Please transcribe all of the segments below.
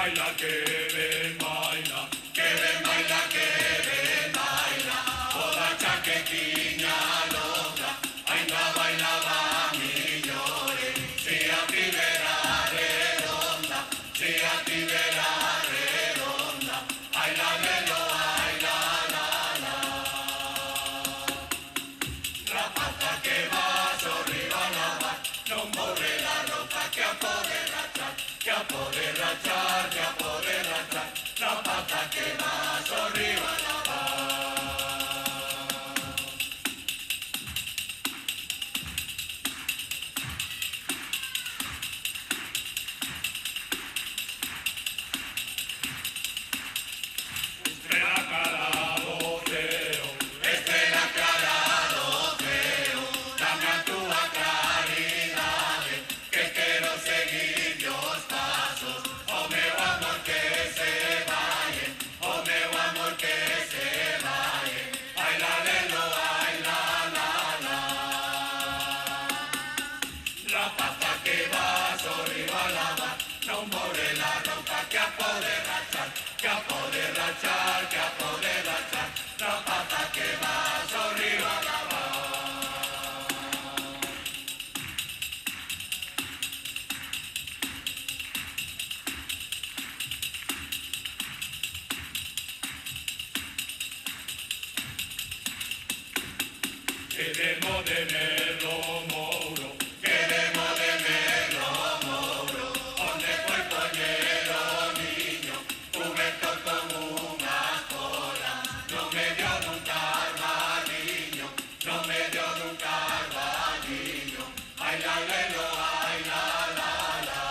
baila, que ben baila, que ben baila, que ben baila, toda chaquetiña loca, ainda bailaba millore, si a ti verá redonda, si a ti verá redonda, ay la lelo, ay la la la. La pata que va arriba la va, non morre la ropa que a poder rachar, que a poder rachar, que a poder rachar, la pata que va arriba la va. Estrela cara do ceo, estrela cara do ceo, dame a túa claridade, que quero seguir os pasos, o meu amor que se vaie, o meu amor que se vaie, ai la lelo, ai la la la. La pata que va arriba la va, non morre la roca que a poder rachar, que a poder rachar, que a poder rachar, la pata que va arriba la va. Queremos de Merlo Mouro, queremos de Merlo Mouro, onde foi poñer o niño, cubierto con unha cola, no medio dun carvalliño, no medio dun carvalliño, ai la lelo, ai la la la.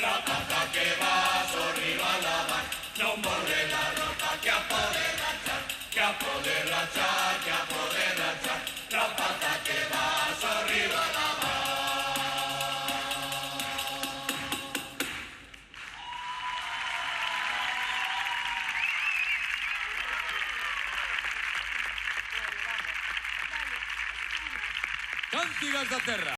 La pata que va arriba la va, non morre la roca que a poder rachar, que a poder rachar, que a poder rachar, la pata que va arriba la va. Cántigas da terra.